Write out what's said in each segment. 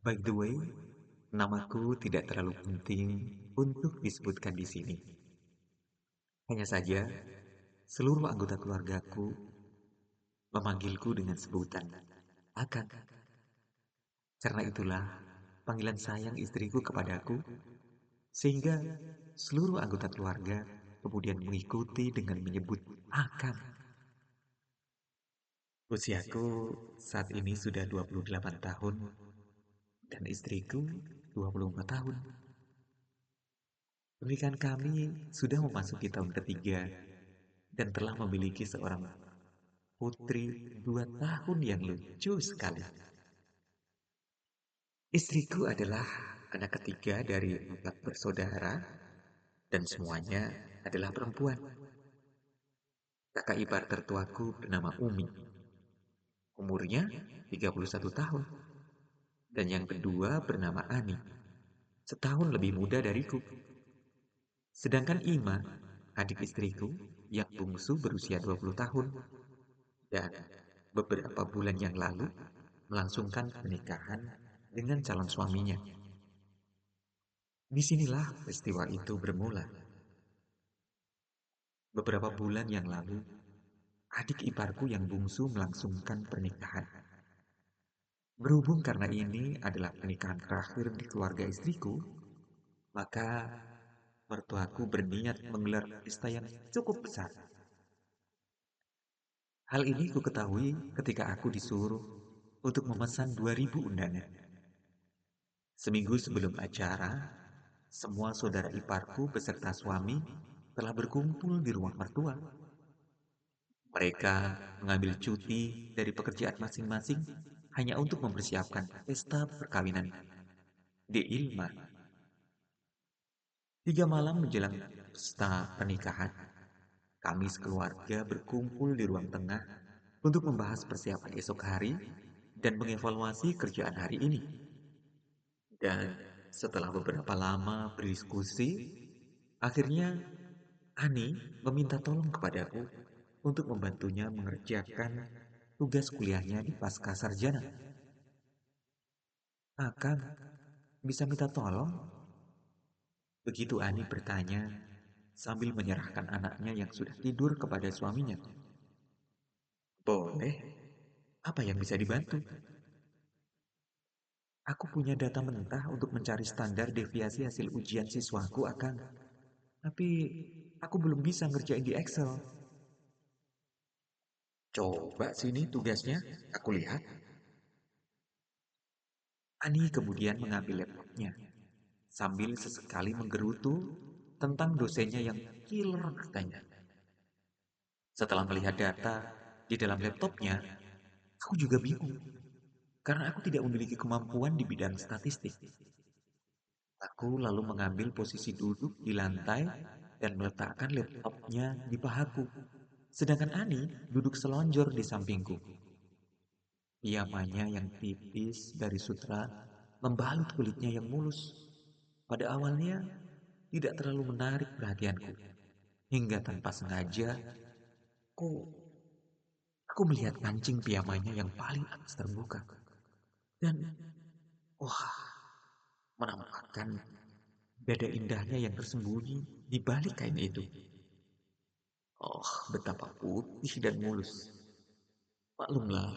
By the way, namaku tidak terlalu penting untuk disebutkan di sini. Hanya saja, seluruh anggota keluargaku memanggilku dengan sebutan Akang. Karena itulah panggilan sayang istriku kepadaku, sehingga seluruh anggota keluarga kemudian mengikuti dengan menyebut Akang. Usiaku saat ini sudah 28 tahun dan istriku 24 tahun. Pernikahan kami sudah memasuki tahun ketiga dan telah memiliki seorang putri 2 tahun yang lucu sekali. Istriku adalah anak ketiga dari 4 bersaudara dan semuanya adalah perempuan. Kakak ipar tertuaku bernama Umi. Umurnya 31 tahun. Dan yang kedua bernama Ani. Setahun lebih muda dariku. Sedangkan Ima, adik istriku, yang bungsu berusia 20 tahun. Dan beberapa bulan yang lalu melangsungkan pernikahan dengan calon suaminya. Disinilah peristiwa itu bermula. Beberapa bulan yang lalu, adik iparku yang bungsu melangsungkan pernikahan. Berhubung karena ini adalah pernikahan terakhir di keluarga istriku, maka mertuaku berniat menggelar pesta yang cukup besar. Hal ini ku ketahui ketika aku disuruh untuk memesan 2.000 undangan. Seminggu sebelum acara, semua saudara iparku beserta suami telah berkumpul di rumah mertua. Mereka mengambil cuti dari pekerjaan masing-masing hanya untuk mempersiapkan pesta perkawinan di Ilma. 3 malam menjelang pesta pernikahan, kami sekeluarga berkumpul di ruang tengah untuk membahas persiapan esok hari dan mengevaluasi kerjaan hari ini. Dan setelah beberapa lama berdiskusi, akhirnya Ani meminta tolong kepadaku untuk membantunya mengerjakan tugas kuliahnya di pasca sarjana. Akang, bisa minta tolong? Begitu Ani bertanya sambil menyerahkan anaknya yang sudah tidur kepada suaminya. Boleh, apa yang bisa dibantu? Aku punya data mentah untuk mencari standar deviasi hasil ujian siswaku, Akang. Tapi aku belum bisa ngerjain di Excel. Coba sini tugasnya, aku lihat. Ani kemudian mengambil laptopnya, sambil sesekali menggerutu tentang dosennya yang killer katanya. Setelah melihat data di dalam laptopnya, aku juga bingung, karena aku tidak memiliki kemampuan di bidang statistik. Aku lalu mengambil posisi duduk di lantai dan meletakkan laptopnya di pahaku. Sedangkan Ani duduk selonjor di sampingku. Piyamanya yang tipis dari sutra membalut kulitnya yang mulus. Pada awalnya tidak terlalu menarik perhatianku. Hingga tanpa sengaja, aku, aku melihat kancing piyamanya yang paling atas terbuka. Dan, wah, menampakkan dada indahnya yang tersembunyi di balik kain itu. Oh, betapa putih dan mulus. Maklumlah,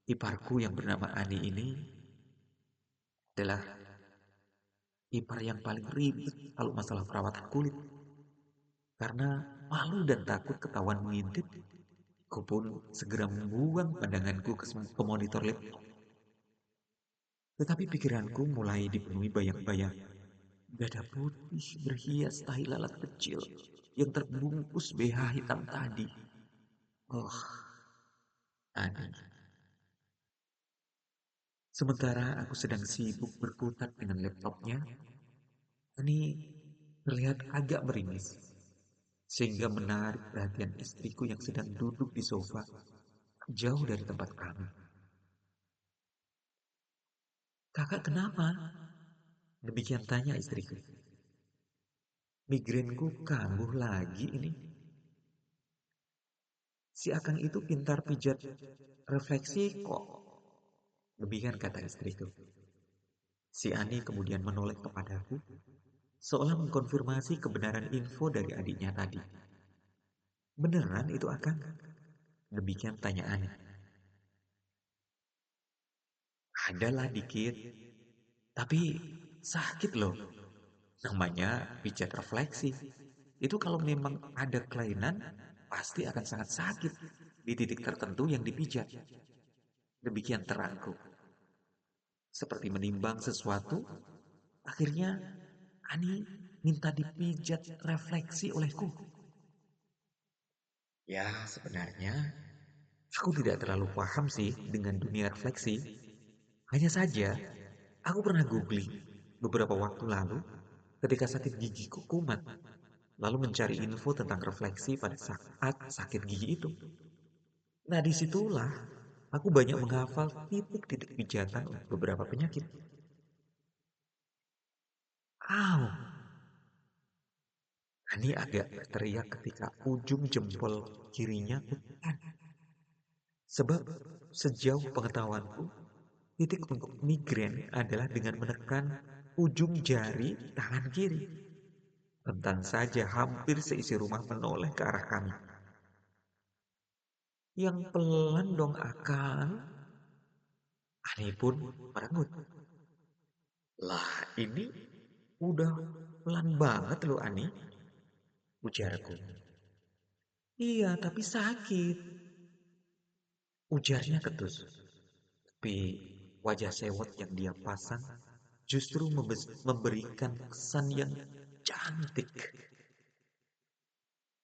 iparku yang bernama Ani ini adalah ipar yang paling ribet kalau masalah perawatan kulit. Karena malu dan takut ketahuan mengintip, aku pun segera membuang pandanganku ke monitor laptop. Tetapi pikiranku mulai dipenuhi bayang-bayang. Dada putih berhias tahi lalat kecil yang terbungkus BH hitam tadi. Oh, Ani. Sementara aku sedang sibuk berkutat dengan laptopnya, Ani terlihat agak meringis, sehingga menarik perhatian istriku yang sedang duduk di sofa, jauh dari tempat kami. Kakak kenapa? Demikian tanya istriku. Migrainku kambuh lagi ini. Si Akang itu pintar pijat refleksi kok. Demikian kata istriku. Si Ani kemudian menoleh kepadaku, seolah mengkonfirmasi kebenaran info dari adiknya tadi. Beneran itu Akang? Demikian tanya Ani. Adalah dikit, tapi sakit loh. Namanya pijat refleksi. Itu kalau memang ada kelainan, pasti akan sangat sakit di titik tertentu yang dipijat. Demikian terangku. Seperti menimbang sesuatu, akhirnya Ani minta dipijat refleksi olehku. Ya, sebenarnya aku tidak terlalu paham sih dengan dunia refleksi. Hanya saja, aku pernah googling beberapa waktu lalu ketika sakit gigiku kumat, lalu mencari info tentang refleksi pada saat sakit gigi itu. Nah, disitulah aku banyak menghafal titik-titik pijatan untuk beberapa penyakit. Au, Ani agak berteriak ketika ujung jempol kirinya kutekan. Sebab sejauh pengetahuanku, titik untuk migrain adalah dengan menekan ujung jari tangan kiri. Tentan saja hampir seisi rumah menoleh ke arah kami. Yang pelan dong akan. Ani pun merengut. Lah ini udah pelan banget loh Ani, ujarku. Iya tapi sakit, ujarnya ketus. Tapi wajah sewot yang dia pasang justru memberikan kesan yang cantik.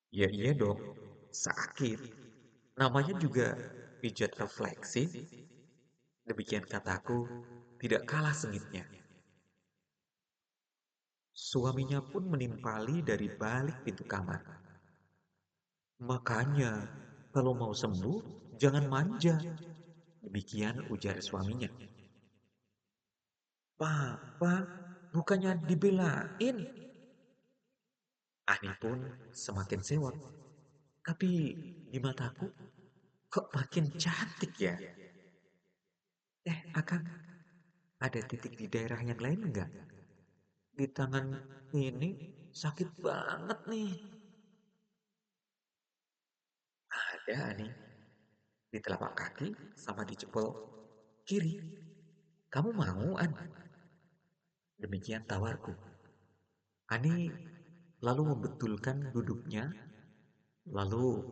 Ya iya dong, sakit. Namanya juga pijat refleksi. Demikian kataku, tidak kalah sengitnya. Suaminya pun menimpali dari balik pintu kamar. Makanya, kalau mau sembuh, jangan manja. Demikian ujar suaminya. Papa, bukannya dibelain. Ani pun semakin sewot. Tapi di mataku, kok makin cantik ya? Akang, ada titik di daerah yang lain enggak? Di tangan ini sakit banget nih. Ada Ani, di telapak kaki sama di jempol kiri. Kamu mau, An? Demikian tawarku. Ani lalu membetulkan duduknya, lalu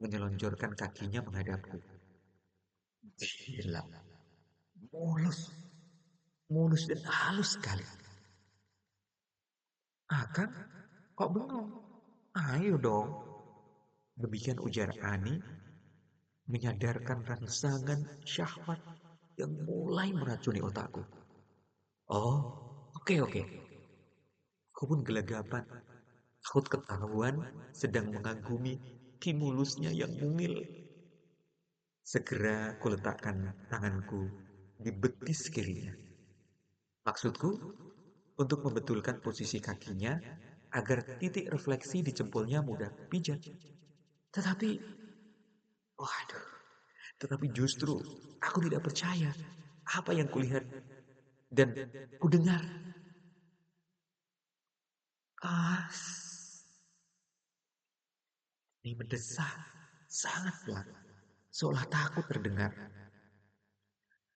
menyelonjorkan kakinya menghadapku. Gila, mulus, mulus dan halus sekali. Akang, kok bengong? Ayo dong. Demikian ujar Ani, menyadarkan rangsangan syahwat yang mulai meracuni otakku. Oh, oke. Aku pun gelagapan. Takut ketahuan sedang mengagumi kimulusnya yang mungil. Segera kuletakkan tanganku di betis kirinya. Maksudku, untuk membetulkan posisi kakinya agar titik refleksi di jempolnya mudah pijat. Tetapi, waduh, tetapi justru aku tidak percaya apa yang kulihat dan kudengar. Ah, ini mendesak, sangat pelan, seolah takut terdengar.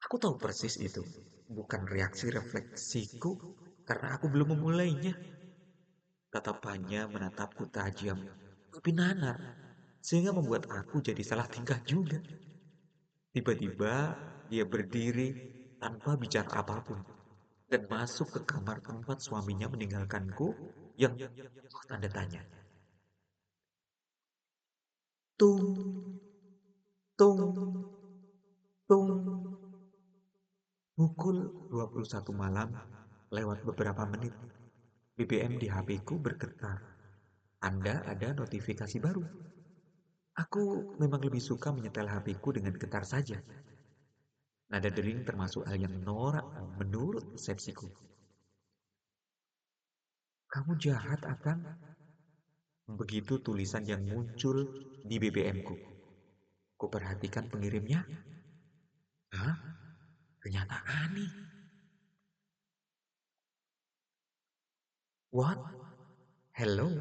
Aku tahu persis itu, bukan reaksi refleksiku karena aku belum memulainya. Tatapannya menatapku tajam, tapi nanar, sehingga membuat aku jadi salah tingkah juga. Tiba-tiba dia berdiri tanpa bicara apapun dan masuk ke kamar tempat suaminya meninggalkanku yang tanda tanya. Tung, tung, tung. Pukul 21 malam lewat beberapa menit. BBM di HP-ku bergetar. Anda ada notifikasi baru. Aku memang lebih suka menyetel HP-ku dengan getar saja. Nada dering termasuk hal yang norak menurut persepsiku. Kamu jahat akan begitu tulisan yang muncul di BBM-ku. Kuperhatikan pengirimnya. Hah? Ternyata Ani. What? Hello?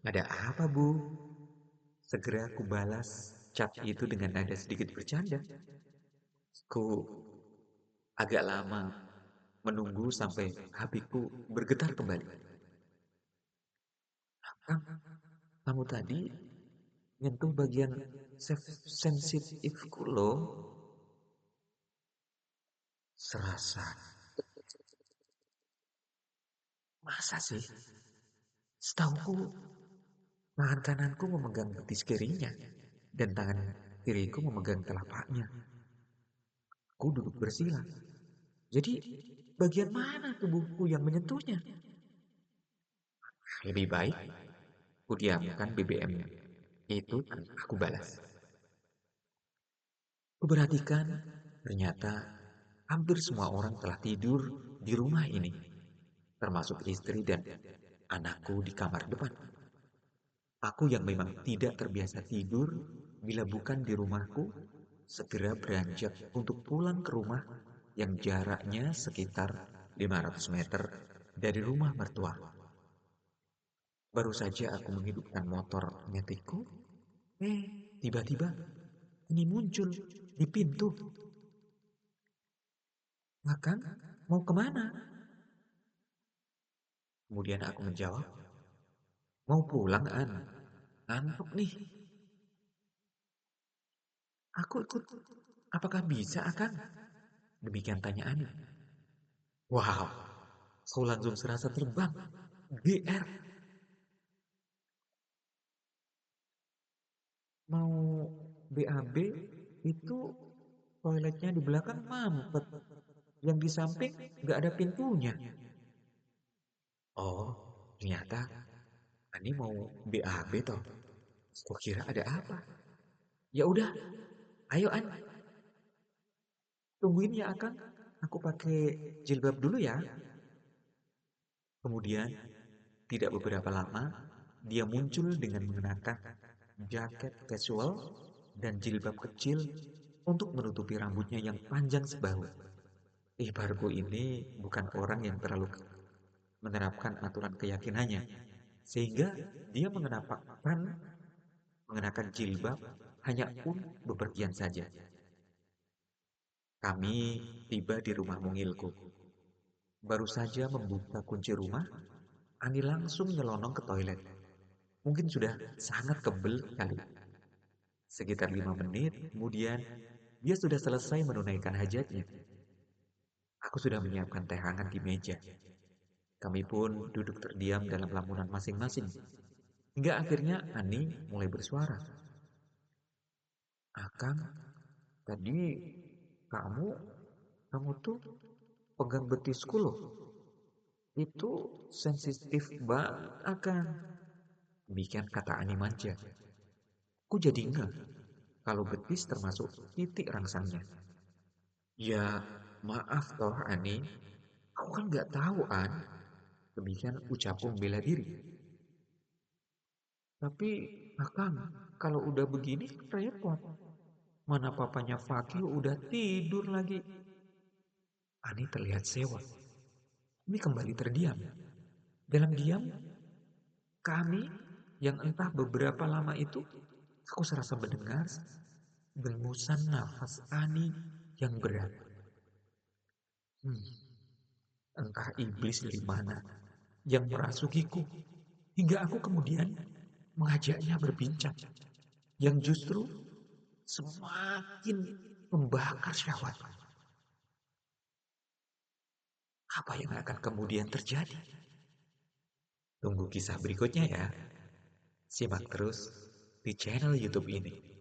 Ada apa, Bu? Segera aku balas chat itu dengan nada sedikit bercanda. Ku agak lama menunggu sampai HP-ku bergetar kembali. Kang, kamu tadi nyentuh bagian sensitifku loh. Serasa. Masa sih? Setauku, tangan kananku memegang betis kirinya, dan tangan kiriku memegang telapaknya. Aku duduk bersila. Jadi, bagian mana tubuhku yang menyentuhnya? Lebih baik, ku diamkan BBM itu tanpa aku balas. Kuperhatikan, ternyata hampir semua orang telah tidur di rumah ini, termasuk istri dan anakku di kamar depan. Aku yang memang tidak terbiasa tidur bila bukan di rumahku, segera beranjak untuk pulang ke rumah yang jaraknya sekitar 500 meter dari rumah mertua. Baru saja aku menghidupkan motor metikku, tiba-tiba ini muncul di pintu. Makan? Mau kemana? Kemudian aku menjawab, mau pulang, An. Ngantuk nih. Aku ikut. Apakah bisa, Akang? Demikian tanya Ani. Wow, aku langsung serasa terbang. GR. Mau BAB itu toiletnya di belakang mampet. Yang di samping nggak ada pintunya. Oh, ternyata Ani mau BAB toh. Kukira ada apa. Ya udah, ayo An, tungguin ya Akang. Aku pakai jilbab dulu ya. Kemudian, tidak beberapa lama, dia muncul dengan mengenakan jaket casual dan jilbab kecil untuk menutupi rambutnya yang panjang sebahu. Iparku ini bukan orang yang terlalu menerapkan aturan keyakinannya, sehingga dia mengenakan jilbab hanya untuk bepergian saja. Kami tiba di rumah mungilku. Baru saja membuka kunci rumah, Ani langsung nyelonong ke toilet. Mungkin sudah sangat kebel kali. Sekitar 5 menit kemudian, dia sudah selesai menunaikan hajatnya. Aku sudah menyiapkan teh hangat di meja. Kami pun duduk terdiam dalam lamunan masing-masing. Hingga akhirnya Ani mulai bersuara. Akang, tadi kamu, kamu tuh pegang betisku loh. Itu sensitif banget, Akang. Demikian kata Ani manja. Aku jadi enggak kalau betis termasuk titik rangsangnya. Ya, maaf toh Ani. Aku kan nggak tahu, An. Demikian ucapku membela diri. Tapi, Akang, kalau udah begini kan repot. Mana papanya Fakih udah tidur lagi. Ani terlihat sewa. Ini kembali terdiam. Dalam diam, kami yang entah beberapa lama itu, aku serasa mendengar dengusan nafas Ani yang berat. Hmm, entah iblis dari mana yang merasukiku. Hingga aku kemudian mengajaknya berbincang. Yang justru semakin membakar syahwat. Apa yang akan kemudian terjadi? Tunggu kisah berikutnya ya. Simak terus di channel YouTube ini.